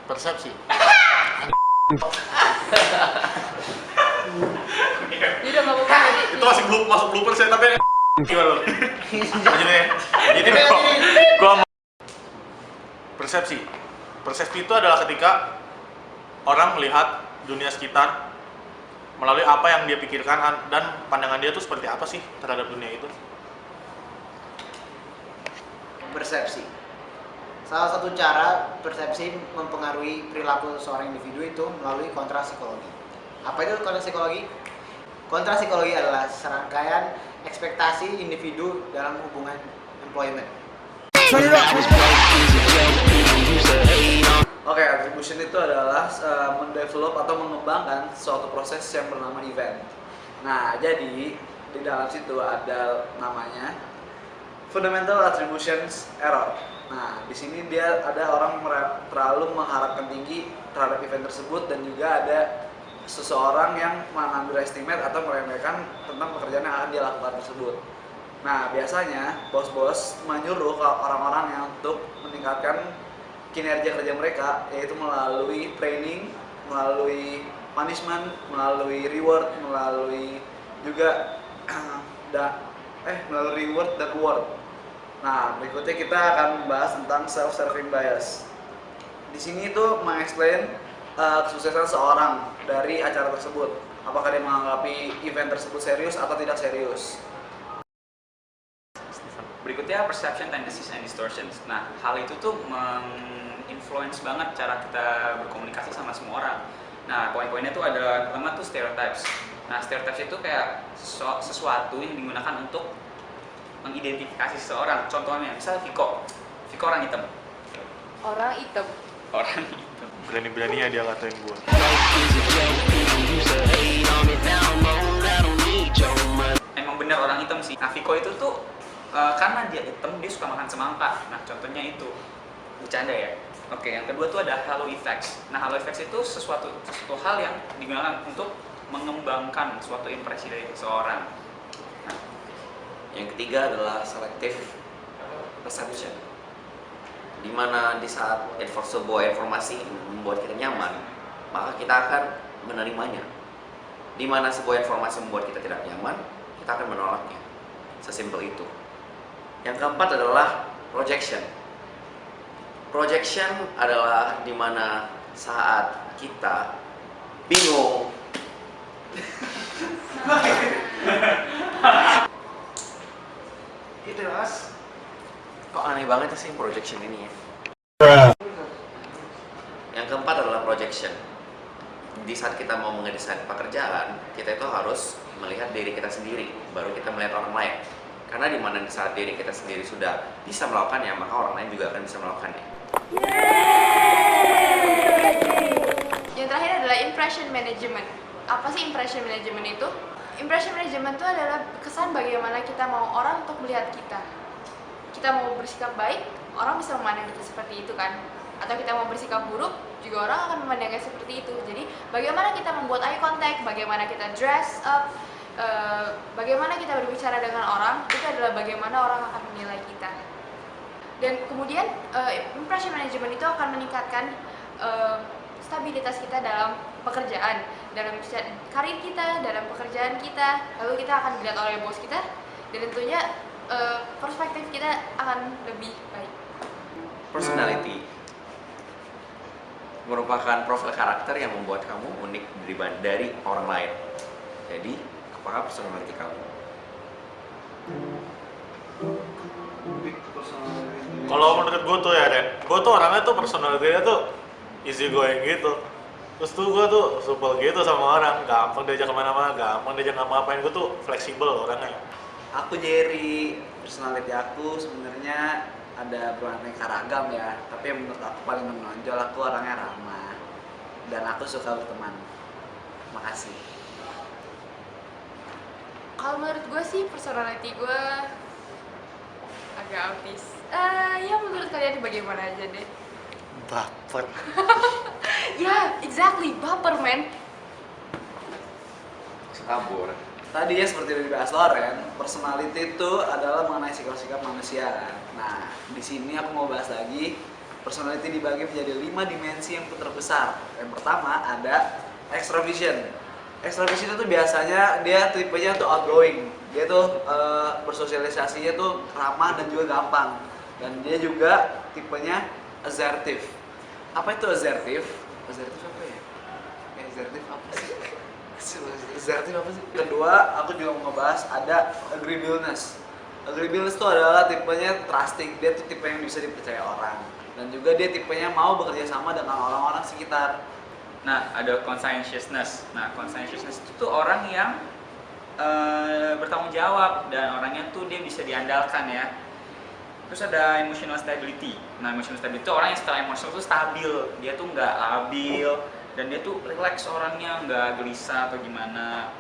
Persepsi. Dia udah nggak apa-apa tadi. Itu masih belum masuk blooper saya tapi gimana lo? Jadi gua persepsi. Persepsi itu adalah ketika orang melihat dunia sekitar melalui apa yang dia pikirkan dan pandangan dia tuh seperti apa sih terhadap dunia itu. Persepsi. Salah satu cara persepsi mempengaruhi perilaku seorang individu itu melalui kontra psikologi. Apa itu kontra psikologi? Kontra psikologi adalah serangkaian ekspektasi individu dalam hubungan employment. Oke, attribution itu adalah mendevelop atau mengembangkan suatu proses yang bernama event. Nah, jadi di dalam situ ada namanya fundamental attributions error. Nah, di sini dia ada orang terlalu mengharapkan tinggi terhadap event tersebut dan juga ada seseorang yang underestimate atau meremehkan tentang pekerjaan yang akan dia lakukan tersebut. Nah, biasanya bos-bos menyuruh orang-orang yang untuk meningkatkan kinerja kerja mereka, yaitu melalui training, melalui punishment, melalui reward, melalui juga melalui reward dan reward. Nah, berikutnya kita akan membahas tentang self-serving bias. Di sini itu mengeksplain kesuksesan seorang dari acara tersebut. Apakah dia menanggapi event tersebut serius atau tidak serius. Berikutnya perception, tendencies, and distortions. Nah, hal itu tuh influence banget cara kita berkomunikasi sama semua orang. Nah, poin-poinnya tuh ada pertama tuh stereotypes. Nah, stereotypes itu kayak sesuatu yang digunakan untuk mengidentifikasi seseorang. Contohnya, misalnya Viko orang hitam. Orang hitam. Orang hitam. Berani-beraninya dia ngatain gua. Emang bener orang hitam sih. Nah, Viko itu tuh karena dia hitam, dia suka makan semangka. Nah, contohnya itu. Bercanda ya. Oke, yang kedua tuh ada halo effects. Nah, halo effects itu sesuatu hal yang digunakan untuk mengembangkan suatu impresi dari seseorang. Nah, yang ketiga adalah selective perception, di mana di saat sebuah informasi membuat kita nyaman, maka kita akan menerimanya. Di mana sebuah informasi membuat kita tidak nyaman, kita akan menolaknya. Sesimpel itu. Yang keempat adalah projection. Projection adalah di mana saat kita bingung Gitu, Mas. kok aneh banget sih projection ini ya. Yang keempat adalah projection. Di saat kita mau mengedesain pekerjaan, kita itu harus melihat diri kita sendiri, baru kita melihat orang lain. Karena di mana di saat diri kita sendiri sudah bisa melakukannya, maka orang lain juga akan bisa melakukannya. Yang terakhir adalah impression management. Apa sih impression management itu? Impression management itu adalah kesan bagaimana kita mau orang untuk melihat kita. Kita mau bersikap baik, orang bisa memandang kita seperti itu kan. Atau kita mau bersikap buruk, juga orang akan memandangnya seperti itu. Jadi bagaimana kita membuat eye contact, bagaimana kita dress up, bagaimana kita berbicara dengan orang, itu adalah bagaimana orang akan menilai kita. Dan kemudian impression management itu akan meningkatkan stabilitas kita dalam pekerjaan, dalam karir kita, dalam pekerjaan kita. Lalu kita akan dilihat oleh bos kita, dan tentunya perspektif kita akan lebih baik. Personality merupakan profil karakter yang membuat kamu unik dari orang lain. Jadi, apakah personality kamu? Kalau menurut gue tuh ya, Ren, gue tuh orangnya tuh personality-nya tuh easy going gitu. Terus tuh gue tuh supel gitu sama orang, gampang diajak kemana-mana, gampang diajak ngapa-ngapain. Gue tuh fleksibel orangnya. Aku Jerry, personality aku sebenarnya ada beraneka ragam ya, tapi yang menurut aku paling menonjol, aku orangnya ramah dan aku suka berteman. Makasih. Kalau menurut gue sih personality gue agak autis. Ya menurut kalian bagaimana aja deh? Baper. Ya, exactly, baper men. Kabur. Tadi ya seperti yang dibahas Loren, personality itu adalah mengenai sikap-sikap manusia. Nah, di sini aku mau bahas lagi Personality dibagi menjadi 5 dimensi yang terbesar. Yang pertama ada extroversion. Extroversion itu biasanya dia tipenya tuh outgoing. Dia tuh bersosialisasinya tuh ramah dan juga gampang. Dan dia juga tipenya assertive. Apa itu assertive? Assertive apa ya? Assertive apa sih? Assertive apa sih? Kedua, aku juga mau ngebahas ada agreeableness. Agreeableness itu adalah tipenya trusting. Dia tuh tipe yang bisa dipercaya orang. Dan juga dia tipenya mau bekerja sama dengan orang-orang sekitar. Nah, ada conscientiousness. Nah, conscientiousness itu tuh orang yang bertanggung jawab dan orangnya tuh dia bisa diandalkan ya. Terus ada emotional stability. Nah, emotional stability itu orang yang secara emosional tuh stabil. Dia tuh nggak labil dan dia tuh relax orangnya, nggak gelisah atau gimana.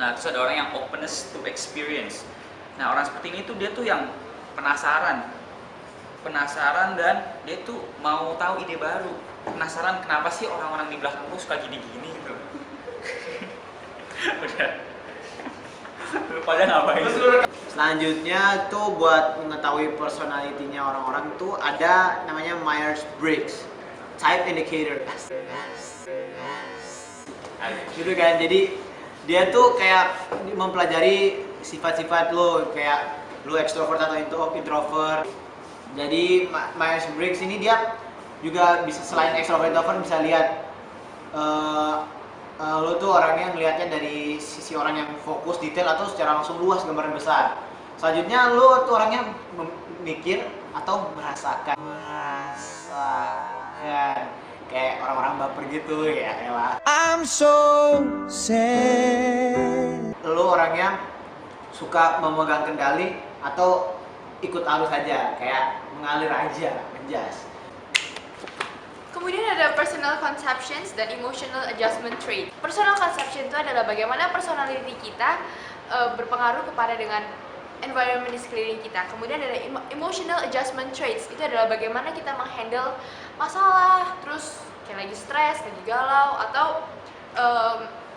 Nah, terus ada orang yang openness to experience. Nah, orang seperti ini tuh dia tuh yang penasaran dan dia tuh mau tahu ide baru. Penasaran kenapa sih orang-orang di belakangku suka gini-gini gitu. Udah. Lu pada ngapain? Selanjutnya tuh buat mengetahui personality-nya orang-orang tuh ada namanya Myers-Briggs Type Indicator. Gitu kan, jadi dia tuh kayak mempelajari sifat-sifat lo, kayak lo ekstrovert atau introvert. Jadi Myers-Briggs ini dia juga bisa selain ekstrovert introvert bisa lihat lo tuh orangnya ngelihatnya dari sisi orang yang fokus, detail atau secara langsung luas gambaran besar. Selanjutnya lo tuh orangnya mikir atau merasakan. Kayak orang-orang baper gitu ya, elah. I'm so sad. Lo orangnya suka memegang kendali atau ikut arus aja, kayak mengalir aja, menjas. Kemudian ada personal conceptions dan emotional adjustment trait. Personal conception itu adalah bagaimana personality kita berpengaruh kepada dengan environment di sekeliling kita. Kemudian ada emotional adjustment traits. Itu adalah bagaimana kita menghandle masalah, terus kayak lagi stres, lagi galau, atau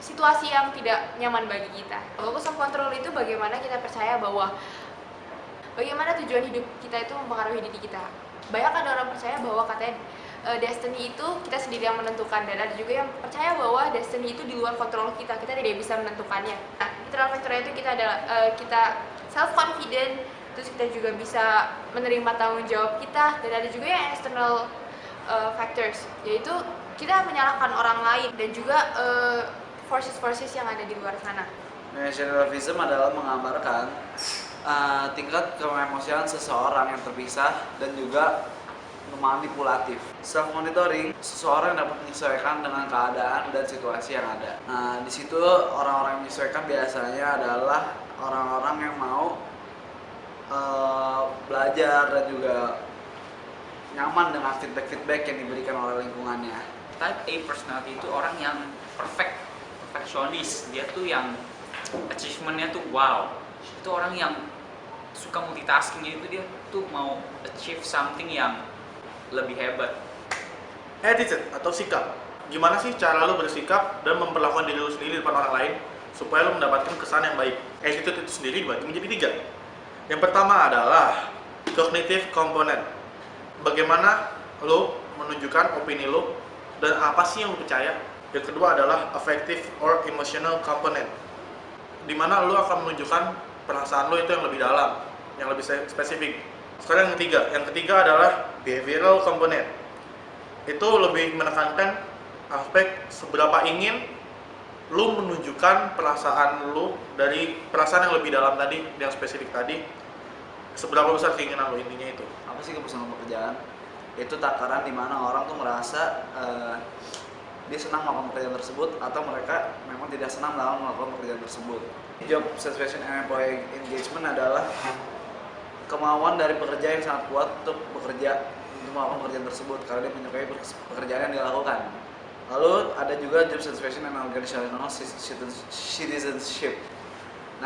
situasi yang tidak nyaman bagi kita. Locus of control itu bagaimana kita percaya bahwa bagaimana tujuan hidup kita itu mempengaruhi diri kita. Banyak ada orang percaya bahwa katanya destiny itu kita sendiri yang menentukan, dan ada juga yang percaya bahwa destiny itu di luar kontrol kita tidak bisa menentukannya. Nah, internal factor itu kita adalah kita self confident, terus kita juga bisa menerima tanggung jawab kita, dan ada juga yang external factors, yaitu kita menyalahkan orang lain dan juga forces yang ada di luar sana. Nationalism adalah menggambarkan tingkat keemosian seseorang yang terpisah dan juga manipulatif. Self monitoring, seseorang dapat menyesuaikan dengan keadaan dan situasi yang ada. Nah, di situ orang-orang yang menyesuaikan biasanya adalah orang-orang yang mau belajar dan juga nyaman dengan feedback yang diberikan oleh lingkungannya. Type A personality itu orang yang perfeksionis. Dia tuh yang achievementnya tuh wow. Itu orang yang suka multitasking, itu dia tuh mau achieve something yang lebih hebat. Attitude atau sikap. Gimana sih cara lo bersikap dan memperlakukan diri lo sendiri di depan orang lain supaya lo mendapatkan kesan yang baik. Attitude itu sendiri dibagi menjadi 3. Yang pertama adalah cognitive component. Bagaimana lo menunjukkan opini lo dan apa sih yang lo percaya. Yang kedua adalah affective or emotional component, dimana lo akan menunjukkan perasaan lo itu yang lebih dalam, yang lebih spesifik. Sekarang yang ketiga adalah behavioral component. Itu lebih menekankan aspek seberapa ingin lo menunjukkan perasaan lo dari perasaan yang lebih dalam tadi, yang spesifik tadi. Seberapa besar keinginan lo, intinya itu. Apa sih kepuasan pekerjaan? Itu takaran di mana orang tuh merasa dia senang melakukan pekerjaan tersebut atau mereka memang tidak senang dalam melakukan pekerjaan tersebut. Job satisfaction and employee engagement adalah kemauan dari pekerja yang sangat kuat untuk melakukan pekerjaan tersebut karena dia menyukai pekerjaan yang dilakukan. Lalu ada juga job satisfaction and organizational citizenship.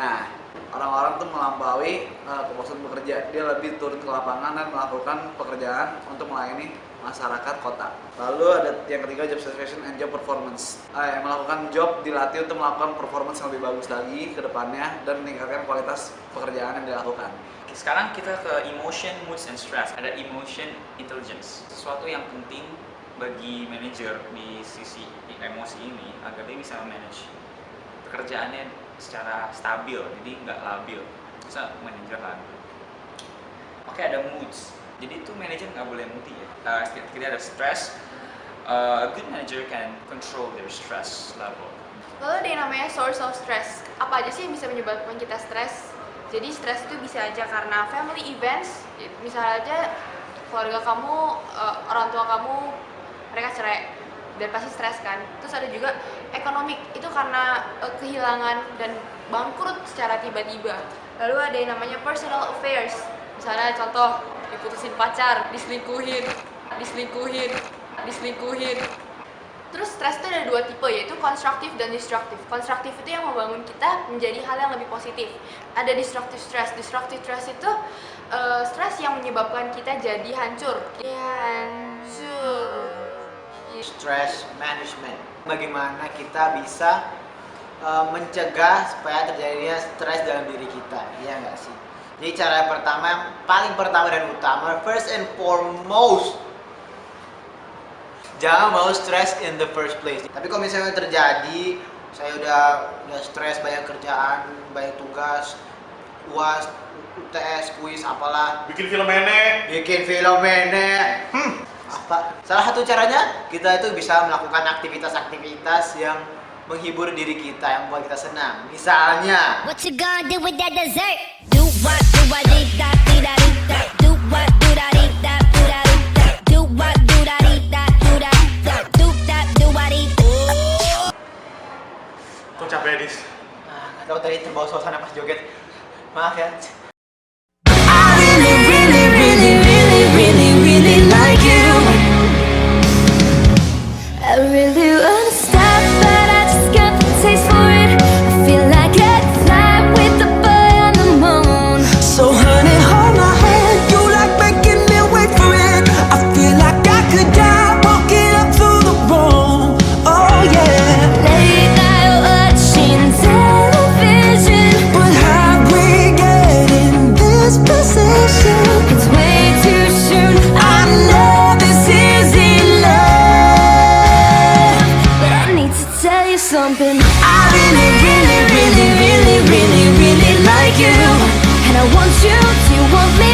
Nah, orang-orang tuh melampaui kepuasan bekerja. Dia lebih turun ke lapangan dan melakukan pekerjaan untuk melayani masyarakat kota. Lalu ada yang ketiga job satisfaction and job performance. Yang melakukan job dilatih untuk melakukan performance yang lebih bagus lagi ke depannya dan meningkatkan kualitas pekerjaan yang dilakukan. Sekarang kita ke emotion, moods, and stress. Ada emotion intelligence, sesuatu yang penting bagi manajer di sisi emosi ini agar dia bisa manage pekerjaannya secara stabil, jadi nggak labil. Bisa manajer labil. Oke, ada moods. Jadi itu manajer nggak boleh moody ya. Kita ada stress. A good manager can control their stress level. Lalu ada yang namanya source of stress. Apa aja sih yang bisa menyebabkan kita stres? Jadi stres itu bisa aja karena family events, misalnya aja keluarga kamu, orang tua kamu, mereka cerai, dan pasti stres kan. Terus ada juga ekonomik, itu karena kehilangan dan bangkrut secara tiba-tiba. Lalu ada yang namanya personal affairs, misalnya contoh diputusin pacar, diselingkuhin. Terus stres itu ada dua tipe, yaitu konstruktif dan destruktif. Konstruktif itu yang membangun kita menjadi hal yang lebih positif. Ada destructive stress. Destructive stress itu stres yang menyebabkan kita jadi hancur. Stress management. Bagaimana kita bisa mencegah supaya terjadinya stres dalam diri kita, ya nggak sih? Jadi cara pertama, yang paling pertama dan utama, first and foremost, jangan mau stress in the first place. Tapi kalau misalnya terjadi, saya udah stres, banyak kerjaan, banyak tugas, UAS, UTS, kuis, apalah. Bikin film nenek. Apa? Salah satu caranya kita itu bisa melakukan aktivitas-aktivitas yang menghibur diri kita, yang membuat kita senang. Misalnya, What you gonna do with that dessert? Do what, do what, dee da dee da dee da. Do what, do da dee da do da dee da. Do what, do da dee da do da da. Do that, do what dee. Tuh capek Dis. nggak tahu tadi terbawa suasana pas joget. Maaf ya. I really wanna stop, but I just got the taste for it. I feel like I could fly with the boy on the moon. So honey, hold my hand. You like making me wait for it. I feel like I could die walking up through the room. Oh yeah. Late night watching television, But how we get in this position? it's way too soon. I know this isn't love, But I need to tell you something. I really like you. And I want you to want me